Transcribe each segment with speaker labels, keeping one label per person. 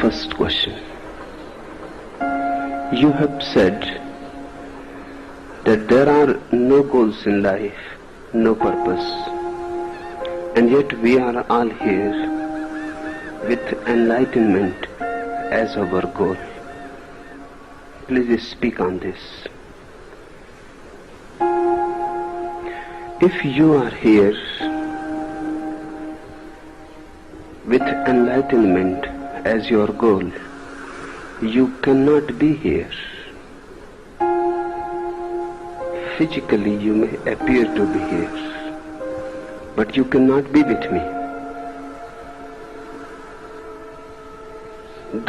Speaker 1: first question. You have said that there are no goals in life, no purpose, and yet we are all here with enlightenment as our goal. Please speak on this. If you are here with enlightenment as your goal, you cannot be here. Physically you may appear to be here, but you cannot be with me.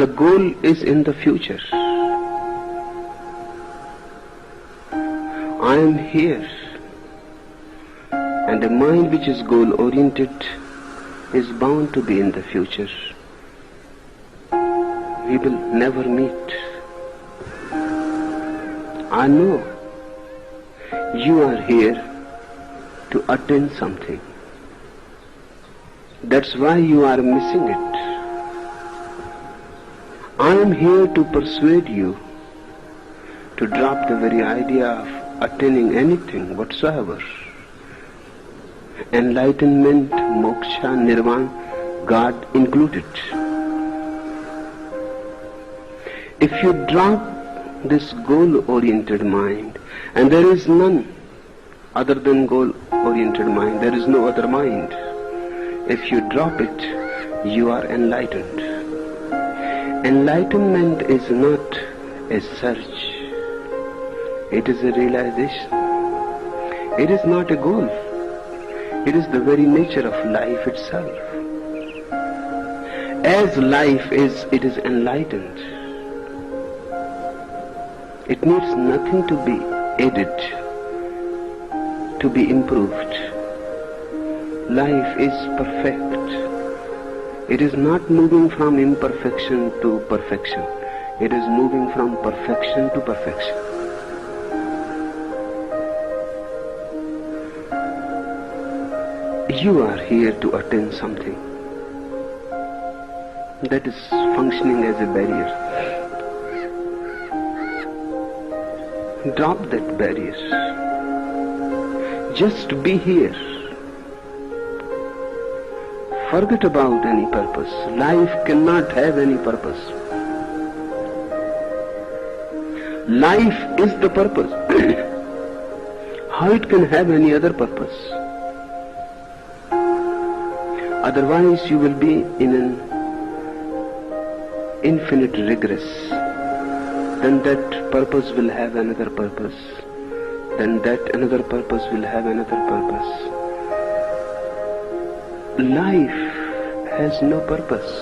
Speaker 1: The goal is in the future. I am here, and a mind which is goal-oriented is bound to be in the future. We will never meet. I know you are here to attain something. That's why you are missing it. I am here to persuade you to drop the very idea of attaining anything whatsoever. Enlightenment, moksha, nirvana, God included. If you drop this goal-oriented mind, and there is none other than goal-oriented mind, there is no other mind. If you drop it, you are enlightened. Enlightenment is not a search, it is a realization. It is not a goal. It is the very nature of life itself. As life is, it is enlightened. It needs nothing to be added, to be improved. Life is perfect. It is not moving from imperfection to perfection. It is moving from perfection to perfection. You are here to attain something that is functioning as a barrier. Drop that barrier. Just be here. Forget about any purpose. Life cannot have any purpose. Life is the purpose. How it can have any other purpose? Otherwise you will be in an infinite regress. Then that purpose will have another purpose. Then that another purpose will have another purpose. Life has no purpose.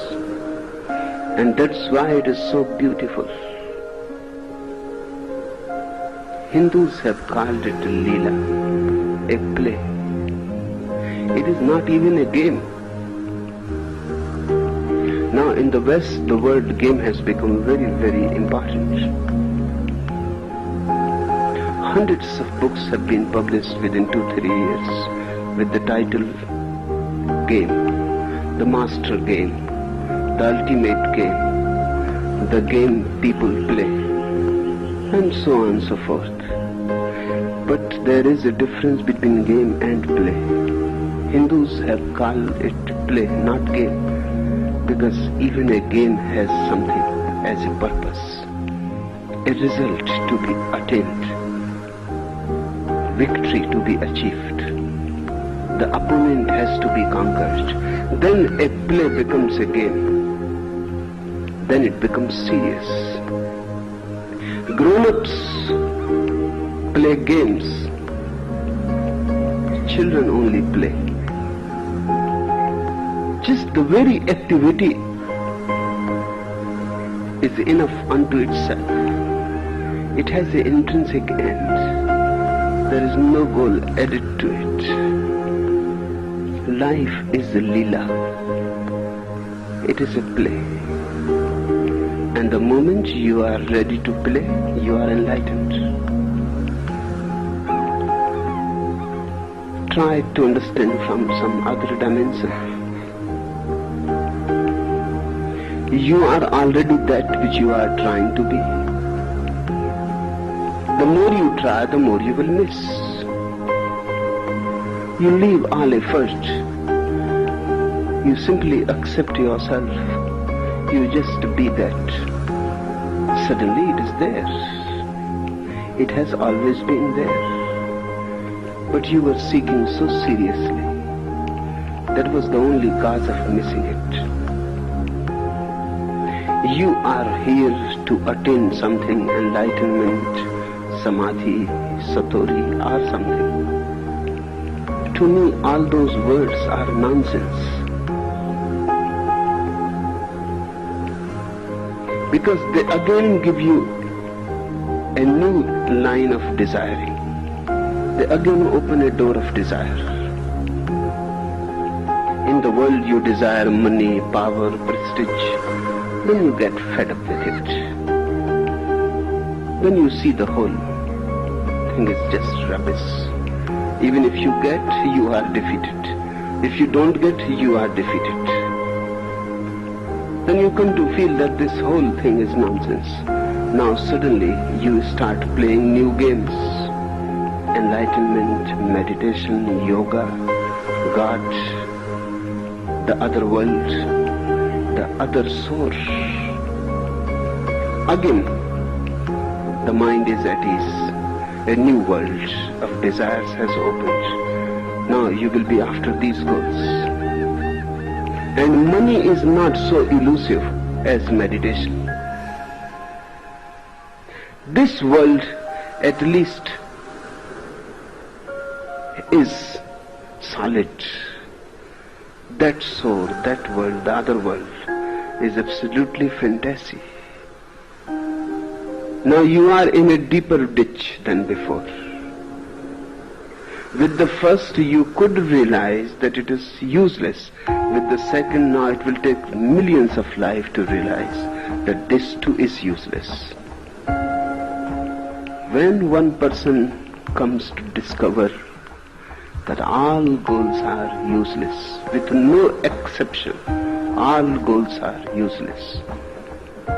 Speaker 1: And that's why it is so beautiful. Hindus have called it Leela, a play. It is not even a game. Now in the West, the word game has become very, very important. Hundreds of books have been published within 2-3 years with the title Game, the master game, the ultimate game, the game people play, and so on and so forth. But there is a difference between game and play. Hindus have called it play, not game. Because even a game has something as a purpose, a result to be attained, victory to be achieved. The opponent has to be conquered. Then a play becomes a game. Then it becomes serious. Grown-ups play games. Children only play. Just the very activity is enough unto itself. It has an intrinsic end. There is no goal added to it. Life is a Leela. It is a play. And the moment you are ready to play, you are enlightened. Try to understand from some other dimension. You are already that which you are trying to be. The more you try, the more you will miss. You leave all effort. You simply accept yourself. You just be that. Suddenly it is there. It has always been there. But you were seeking so seriously. That was the only cause of missing it. You are here to attain something, enlightenment, samadhi, satori, or something. To me, all those words are nonsense. Because they again give you a new line of desiring. They again open a door of desire. In the world you desire money, power, prestige. Then you get fed up with it. Then you see the whole thing is just rubbish. Even if you get, you are defeated. If you don't get, you are defeated. Then you come to feel that this whole thing is nonsense. Now suddenly you start playing new games. Enlightenment, meditation, yoga, God, the other world, the other source. Again, the mind is at ease. A new world of desires has opened. Now you will be after these goals. And money is not so elusive as meditation. This world, at least, is solid. That soul, that world, the other world, is absolutely fantasy. Now you are in a deeper ditch than before. With the first you could realize that it is useless. With the second, now it will take millions of lives to realize that this too is useless. When one person comes to discover that all goals are useless, with no exception, all goals are useless,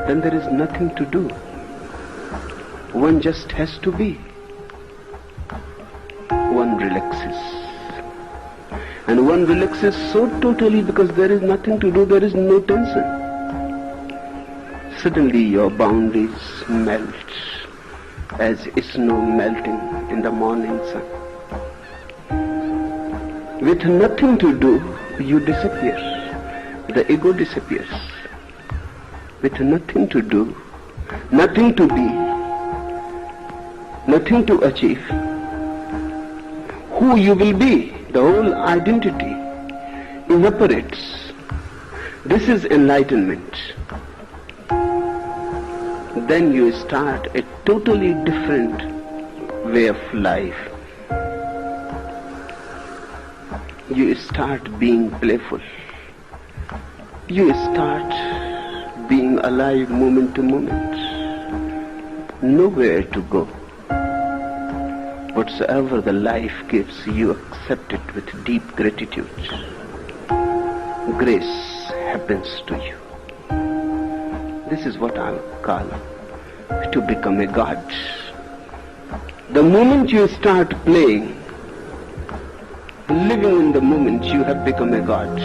Speaker 1: then there is nothing to do. One just has to be. One relaxes. And one relaxes so totally because there is nothing to do, there is no tension. Suddenly your boundaries melt as snow melting in the morning sun. With nothing to do, you disappear. The ego disappears. With nothing to do, nothing to be, nothing to achieve, who you will be, the whole identity evaporates. This is enlightenment. Then you start a totally different way of life. You start being playful. You start being alive moment to moment. Nowhere to go. Whatsoever the life gives, you accept it with deep gratitude. Grace happens to you. This is what I'll call to become a god. The moment you start playing, living in the moment, you have become a god.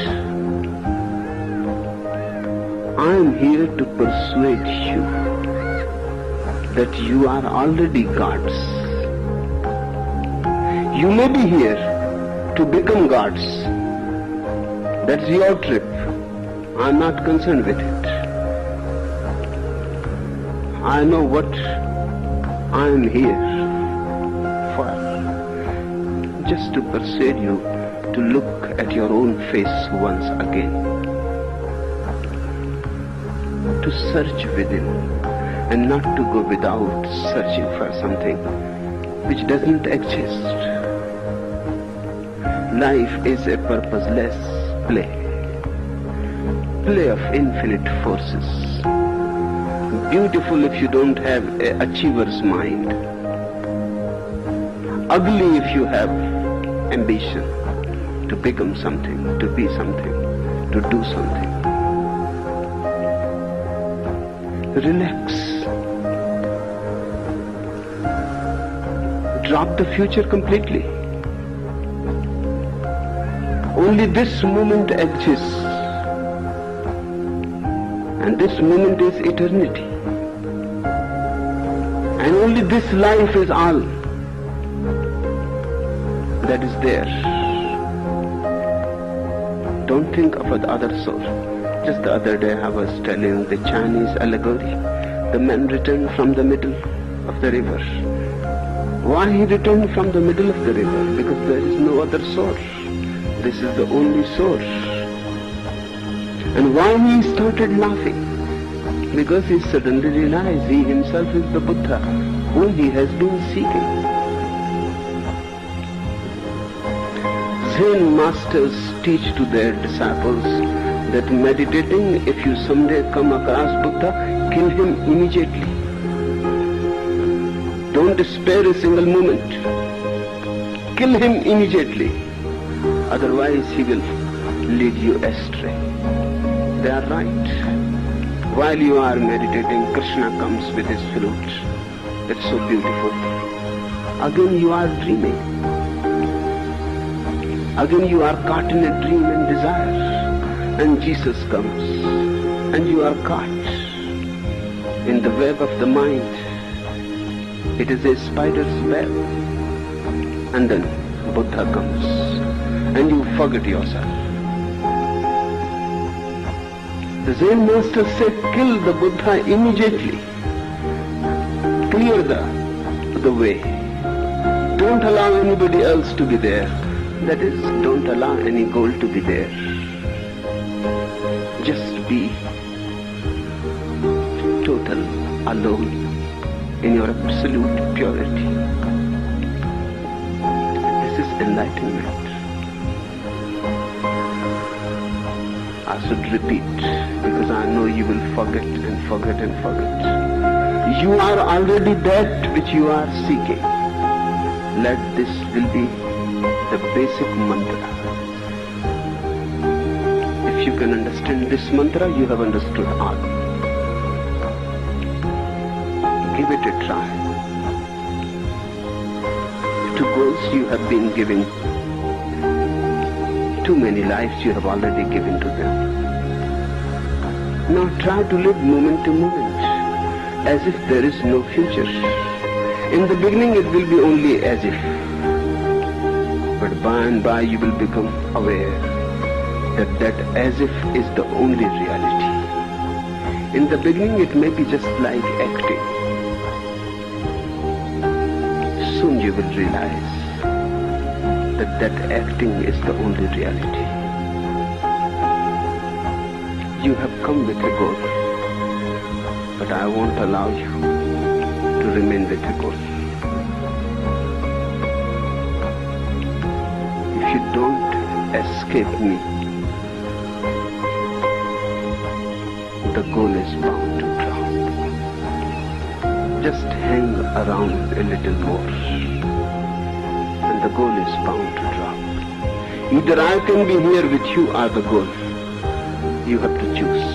Speaker 1: I am here to persuade you that you are already gods. You may be here to become gods. That's your trip. I'm not concerned with it. I know what I'm here for. Just to persuade you to look at your own face once again. To search within and not to go without searching for something which doesn't exist. Life is a purposeless play. Play of infinite forces. Beautiful if you don't have an achiever's mind. Ugly if you have ambition to become something, to be something, to do something. Relax. Drop the future completely. Only this moment exists. And this moment is eternity. And only this life is all that is there. Don't think of the other soul. Just the other day I was telling the Chinese allegory. The man returned from the middle of the river. Why he returned from the middle of the river? Because there is no other source. This is the only source. And why he started laughing? Because he suddenly realized he himself is the Buddha whom he has been seeking. Zen masters teach to their disciples that meditating, if you someday come across Buddha, kill him immediately. Don't spare a single moment. Kill him immediately. Otherwise he will lead you astray. They are right. While you are meditating, Krishna comes with his flute. It's so beautiful. Again you are dreaming. Again you are caught in a dream and desire. And Jesus comes. And you are caught in the web of the mind. It is a spider's web. And then Buddha comes. And you forget yourself. The Zen master said, kill the Buddha immediately. Clear the way. Don't allow anybody else to be there. That is, don't allow any goal to be there. Just be total, alone, in your absolute purity. This is enlightenment. I should repeat, because I know you will forget and forget and forget. You are already that which you are seeking. Let this will be the basic mantra. If you can understand this mantra, you have understood all. Give it a try. To goals you have been giving, too many lives you have already given to them. Now try to live moment to moment, as if there is no future. In the beginning it will be only as if, but by and by you will become aware that as if is the only reality. In the beginning it may be just like acting. Soon you will realize that acting is the only reality. You have come with a goal, but I won't allow you to remain with a goal. If you don't escape me, the goal is bound to drop. Just hang around a little more, and the goal is bound to drop. Either I can be here with you or the goal. You have to choose.